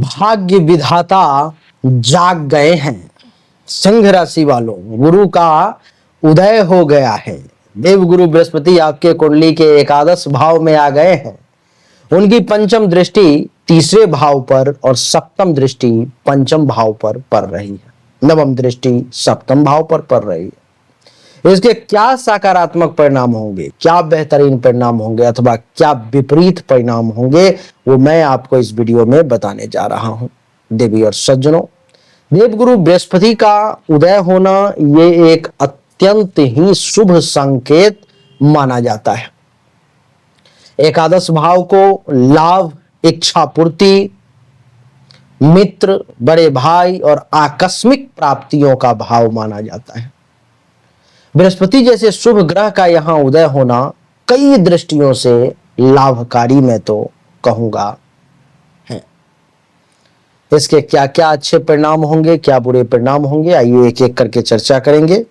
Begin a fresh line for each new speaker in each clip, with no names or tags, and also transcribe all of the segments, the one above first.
भाग्य विधाता जाग गए हैं। सिंह राशि वालों, गुरु का उदय हो गया है। देवगुरु बृहस्पति आपके कुंडली के एकादश भाव में आ गए हैं। उनकी पंचम दृष्टि तीसरे भाव पर और सप्तम दृष्टि पंचम भाव पर पड़ रही है। नवम दृष्टि सप्तम भाव पर पड़ रही है। इसके क्या सकारात्मक परिणाम होंगे, क्या बेहतरीन परिणाम होंगे अथवा क्या विपरीत परिणाम होंगे, वो मैं आपको इस वीडियो में बताने जा रहा हूं। देवी और सज्जनों, देवगुरु बृहस्पति का उदय होना ये एक अत्यंत ही शुभ संकेत माना जाता है। एकादश भाव को लाभ, इच्छा पूर्ति, मित्र, बड़े भाई और आकस्मिक प्राप्तियों का भाव माना जाता है। बृहस्पति जैसे शुभ ग्रह का यहां उदय होना कई दृष्टियों से लाभकारी मैं तो कहूंगा है। इसके क्या क्या अच्छे परिणाम होंगे, क्या बुरे परिणाम होंगे, आइए एक एक करके चर्चा करेंगे।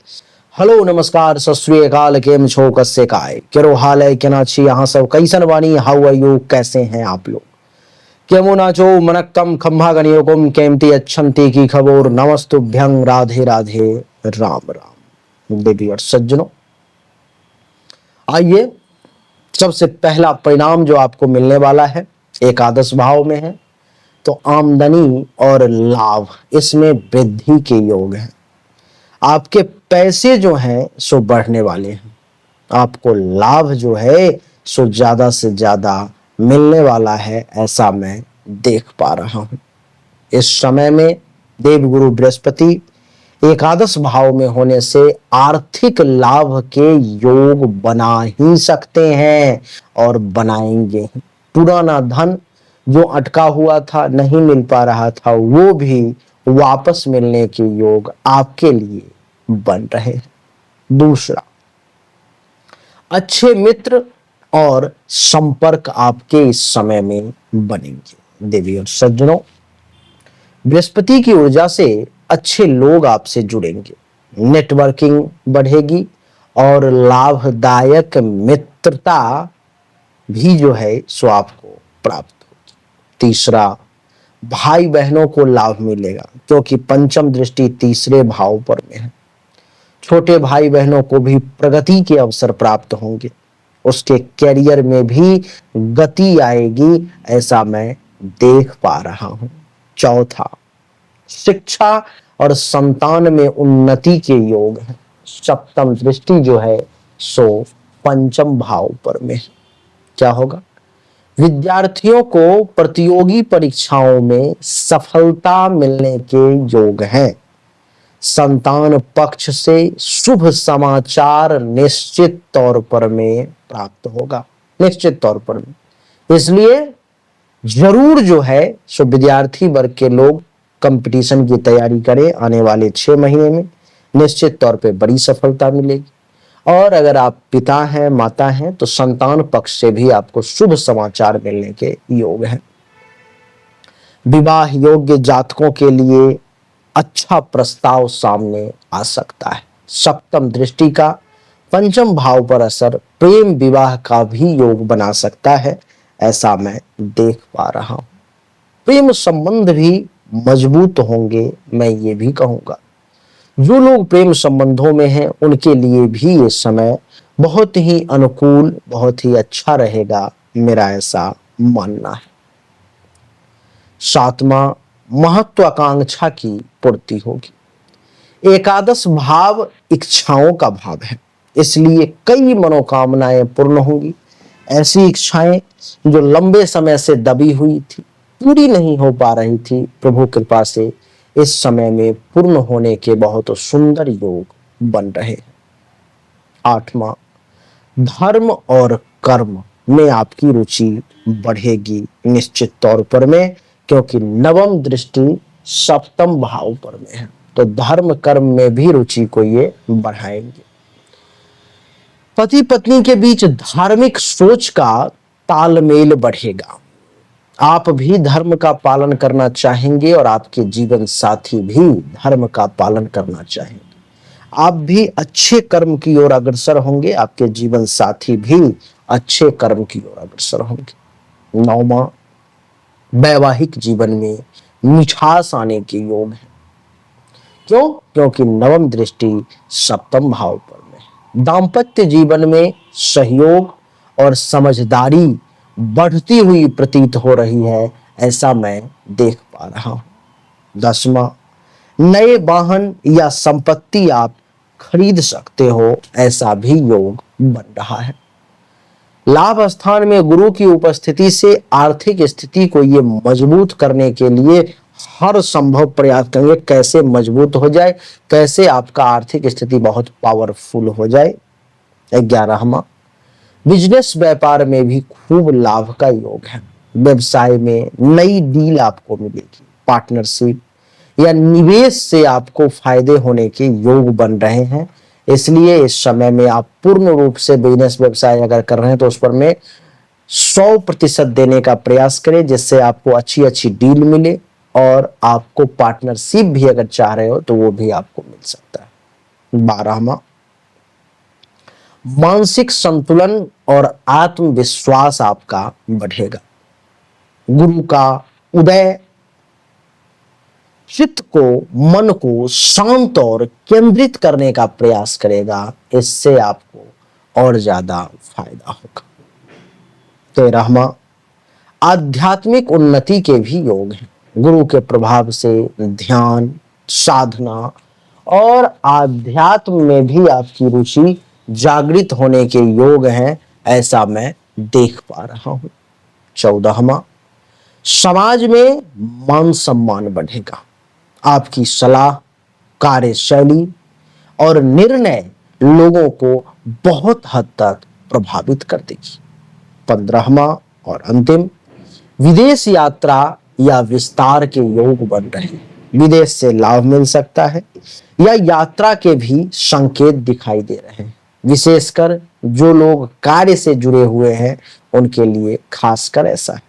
हेलो नमस्कार सत श्री अकाल, केम छो कस्से काय केरो हाल है केना छी यहाँ सब कैसन बानी, हाउ आर यू, कैसे हैं आप लोग, केमो नाचो मनक्कम खम्भा गणियोकुम केमती अच्छंती की खबर, नमस्तुभ्यं राधे राधे राम राम। देवी और सज्जनों, आइए सबसे पहला परिणाम जो आपको मिलने वाला है, एकादश भाव में है तो आमदनी और लाभ, इसमें वृद्धि के योग हैं। आपके पैसे जो हैं सो बढ़ने वाले हैं। आपको लाभ जो है सो ज्यादा से ज्यादा मिलने वाला है, ऐसा मैं देख पा रहा हूं। इस समय में देवगुरु बृहस्पति एकादश भाव में होने से आर्थिक लाभ के योग बना ही सकते हैं और बनाएंगे। पुराना धन जो अटका हुआ था, नहीं मिल पा रहा था, वो भी वापस मिलने के योग आपके लिए बन रहे हैं। दूसरा, अच्छे मित्र और संपर्क आपके इस समय में बनेंगे। देवी और सज्जनों, बृहस्पति की ऊर्जा से अच्छे लोग आपसे जुड़ेंगे, नेटवर्किंग बढ़ेगी और लाभदायक मित्रता भी जो है सो आपको प्राप्त होगी। तीसरा, भाई बहनों को लाभ मिलेगा क्योंकि पंचम दृष्टि तीसरे भाव पर में है। छोटे भाई बहनों को भी प्रगति के अवसर प्राप्त होंगे, उसके कैरियर में भी गति आएगी, ऐसा मैं देख पा रहा हूं। चौथा, शिक्षा और संतान में उन्नति के योग है। सप्तम दृष्टि जो है सो पंचम भाव पर में। क्या होगा? विद्यार्थियों को प्रतियोगी परीक्षाओं में सफलता मिलने के योग हैं। संतान पक्ष से शुभ समाचार निश्चित तौर पर में प्राप्त होगा, निश्चित तौर पर में। इसलिए जरूर जो है सो विद्यार्थी वर्ग के लोग कंपटीशन की तैयारी करें। आने वाले 6 महीने में निश्चित तौर पे बड़ी सफलता मिलेगी। और अगर आप पिता हैं, माता हैं, तो संतान पक्ष से भी आपको शुभ समाचार मिलने के योग हैं। विवाह योग्य जातकों के लिए अच्छा प्रस्ताव सामने आ सकता है। सप्तम दृष्टि का पंचम भाव पर असर प्रेम विवाह का भी योग बना सकता है, ऐसा मैं देख पा रहा हूं। प्रेम संबंध भी मजबूत होंगे, मैं ये भी कहूंगा। जो लोग प्रेम संबंधों में हैं उनके लिए भी ये समय बहुत ही अनुकूल, बहुत ही अच्छा रहेगा, मेरा ऐसा मानना है। सातवां, महत्वाकांक्षा की पूर्ति होगी। एकादश भाव इच्छाओं का भाव है, इसलिए कई मनोकामनाएं पूर्ण होंगी। ऐसी इच्छाएं जो लंबे समय से दबी हुई थी, पूरी नहीं हो पा रही थी, प्रभु कृपा से इस समय में पूर्ण होने के बहुत सुंदर योग बन रहे हैं। आठवां, धर्म और कर्म में आपकी रुचि बढ़ेगी निश्चित तौर पर में, क्योंकि नवम दृष्टि सप्तम भाव पर में है, तो धर्म कर्म में भी रुचि को ये बढ़ाएंगे। पति पत्नी के बीच धार्मिक सोच का तालमेल बढ़ेगा। आप भी धर्म का पालन करना चाहेंगे और आपके जीवन साथी भी धर्म का पालन करना चाहेंगे। आप भी अच्छे कर्म की ओर अग्रसर होंगे, आपके जीवन साथी भी अच्छे कर्म की ओर अग्रसर होंगे। नौवां, वैवाहिक जीवन में मिठास आने के योग है। क्यों? क्योंकि नवम दृष्टि सप्तम भाव पर में। दाम्पत्य जीवन में सहयोग और समझदारी बढ़ती हुई प्रतीत हो रही है, ऐसा मैं देख पा रहा हूं। 10वां, नए वाहन या संपत्ति आप खरीद सकते हो, ऐसा भी योग बन रहा है। लाभ स्थान में गुरु की उपस्थिति से आर्थिक स्थिति को ये मजबूत करने के लिए हर संभव प्रयास करेंगे, कैसे मजबूत हो जाए, कैसे आपका आर्थिक स्थिति बहुत पावरफुल हो जाए। 11वां, बिजनेस व्यापार में भी खूब लाभ का योग है। व्यवसाय में नई डील आपको मिलेगी, पार्टनरशिप या निवेश से आपको फायदे होने के योग बन रहे हैं। इसलिए इस समय में आप पूर्ण रूप से बिजनेस व्यवसाय अगर कर रहे हैं तो उस पर में 100% देने का प्रयास करें, जिससे आपको अच्छी अच्छी डील मिले, और आपको पार्टनरशिप भी अगर चाह रहे हो तो वो भी आपको मिल सकता है। 12वां, मानसिक संतुलन और आत्मविश्वास आपका बढ़ेगा। गुरु का उदय चित्त को, मन को शांत और केंद्रित करने का प्रयास करेगा, इससे आपको और ज्यादा फायदा होगा। 13वां, आध्यात्मिक उन्नति के भी योग हैं। गुरु के प्रभाव से ध्यान, साधना और आध्यात्म में भी आपकी रुचि जागृत होने के योग हैं, ऐसा मैं देख पा रहा हूं। 14वां, समाज में मान सम्मान बढ़ेगा। आपकी सलाह, कार्यशैली और निर्णय लोगों को बहुत हद तक प्रभावित कर देगी। 15वां और अंतिम, विदेश यात्रा या विस्तार के योग बन रहे हैं। विदेश से लाभ मिल सकता है या यात्रा के भी संकेत दिखाई दे रहे हैं। विशेषकर जो लोग कार्य से जुड़े हुए हैं उनके लिए खासकर ऐसा है।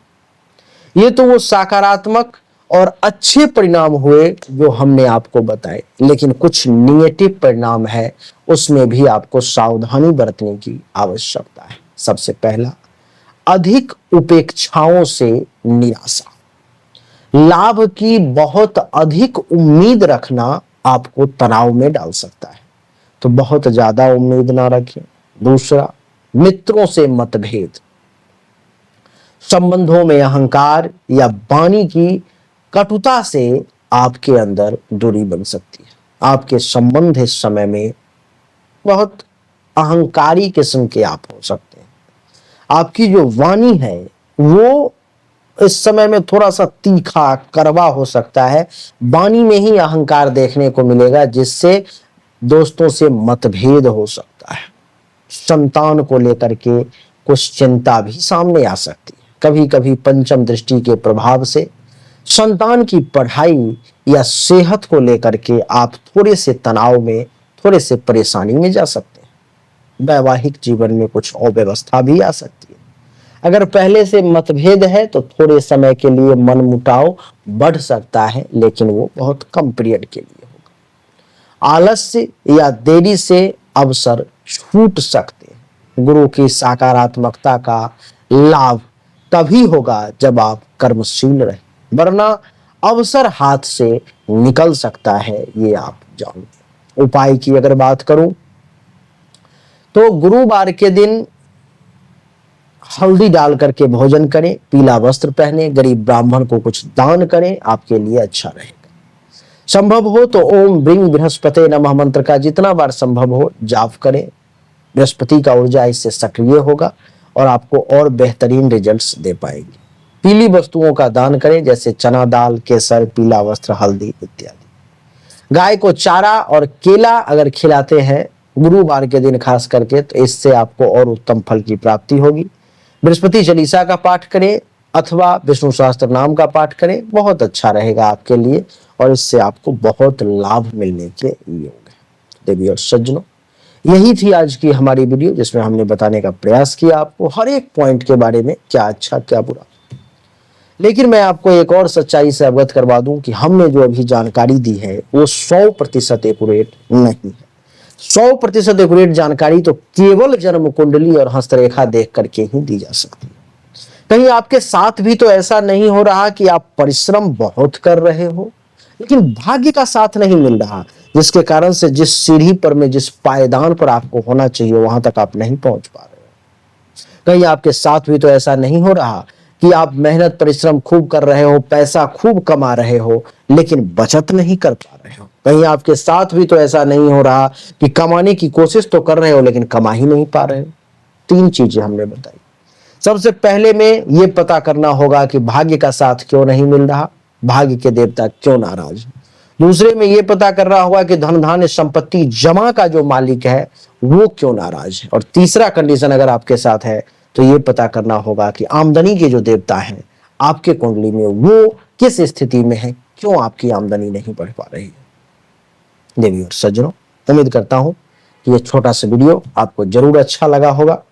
ये तो वो सकारात्मक और अच्छे परिणाम हुए जो हमने आपको बताए, लेकिन कुछ निगेटिव परिणाम है, उसमें भी आपको सावधानी बरतने की आवश्यकता है। सबसे पहला, अधिक उपेक्षाओं से निराशा। लाभ की बहुत अधिक उम्मीद रखना आपको तनाव में डाल सकता है, तो बहुत ज्यादा उम्मीद ना रखें। दूसरा, मित्रों से मतभेद, संबंधों में अहंकार या वाणी की कटुता से आपके अंदर दूरी बन सकती है। आपके संबंध इस समय में बहुत अहंकारी किस्म के आप हो सकते हैं। आपकी जो वाणी है वो इस समय में थोड़ा सा तीखा, कड़वा हो सकता है। वाणी में ही अहंकार देखने को मिलेगा, जिससे दोस्तों से मतभेद हो सकता है। संतान को लेकर के कुछ चिंता भी सामने आ सकती है। कभी कभी पंचम दृष्टि के प्रभाव से संतान की पढ़ाई या सेहत को लेकर के आप थोड़े से तनाव में, थोड़े से परेशानी में जा सकते हैं। वैवाहिक जीवन में कुछ अव्यवस्था भी आ सकती है। अगर पहले से मतभेद है तो थोड़े समय के लिए मनमुटाव बढ़ सकता है, लेकिन वो बहुत कम पीरियड के लिए होगा। आलस्य या देरी से अवसर छूट सकते हैं। गुरु की सकारात्मकता का लाभ तभी होगा जब आप कर्मशील रहें, वरना अवसर हाथ से निकल सकता है, ये आप जानिए। उपाय की अगर बात करूं तो गुरुवार के दिन हल्दी डाल करके भोजन करें, पीला वस्त्र पहने, गरीब ब्राह्मण को कुछ दान करें, आपके लिए अच्छा रहेगा। संभव हो तो ओम ब्रिंग बृहस्पति नमः मंत्र का जितना बार संभव हो जाप करें। बृहस्पति का ऊर्जा इससे सक्रिय होगा और आपको और बेहतरीन रिजल्ट्स दे पाएगी। पीली वस्तुओं का दान करें, जैसे चना दाल, केसर, पीला वस्त्र, हल्दी इत्यादि। गाय को चारा और केला अगर खिलाते हैं गुरुवार के दिन खास करके, तो इससे आपको और उत्तम फल की प्राप्ति होगी। बृहस्पति चालीसा का पाठ करें अथवा विष्णु सहस्त्र नाम का पाठ करें, बहुत अच्छा रहेगा आपके लिए और इससे आपको बहुत लाभ मिलने के योग है। देवी और सज्जनों, यही थी आज की हमारी वीडियो, जिसमें हमने बताने का प्रयास किया आपको हर एक पॉइंट के बारे में, क्या अच्छा क्या बुरा। लेकिन मैं आपको एक और सच्चाई से अवगत करवा दूं कि हमने जो अभी जानकारी दी है वो 100% एक्यूरेट नहीं है। 100% एक्यूरेट जानकारी तो केवल जन्म कुंडली और हस्तरेखा देख करके ही दी जा सकती है। कहीं आपके साथ भी तो ऐसा नहीं हो रहा कि आप परिश्रम बहुत कर रहे हो, लेकिन भाग्य का साथ नहीं मिल रहा, जिसके कारण से जिस सीढ़ी पर में, जिस पायदान पर आपको होना चाहिए, वहां तक आप नहीं पहुंच पा रहे हो। कहीं आपके साथ भी तो ऐसा नहीं हो रहा कि आप मेहनत परिश्रम खूब कर रहे हो, पैसा खूब कमा रहे हो, लेकिन बचत नहीं कर पा रहे हो। कहीं आपके साथ भी तो ऐसा नहीं हो रहा कि कमाने की कोशिश तो कर रहे हो, लेकिन कमा ही नहीं पा रहे हो। 3 चीजें हमने बताई। सबसे पहले में यह पता करना होगा कि भाग्य का साथ क्यों नहीं मिल रहा, भाग्य के देवता क्यों नाराज। दूसरे में यह पता करना होगा कि धन धान्य संपत्ति जमा का जो मालिक है वो क्यों नाराज है। और तीसरा कंडीशन अगर आपके साथ है तो यह पता करना होगा कि आमदनी के जो देवता हैं आपके कुंडली में वो किस स्थिति में है, क्यों आपकी आमदनी नहीं बढ़ पा रही है। देवी और सज्जनों, उम्मीद करता हूं कि यह छोटा सा वीडियो आपको जरूर अच्छा लगा होगा।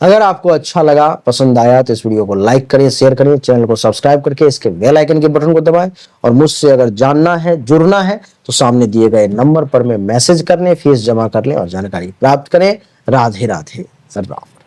अगर आपको अच्छा लगा, पसंद आया तो इस वीडियो को लाइक करें, शेयर करें, चैनल को सब्सक्राइब करके इसके बेल आइकन के बटन को दबाएं। और मुझसे अगर जानना है, जुड़ना है तो सामने दिए गए नंबर पर में मैसेज करने, फीस जमा कर लें और जानकारी प्राप्त करें। राधे राधे, राम।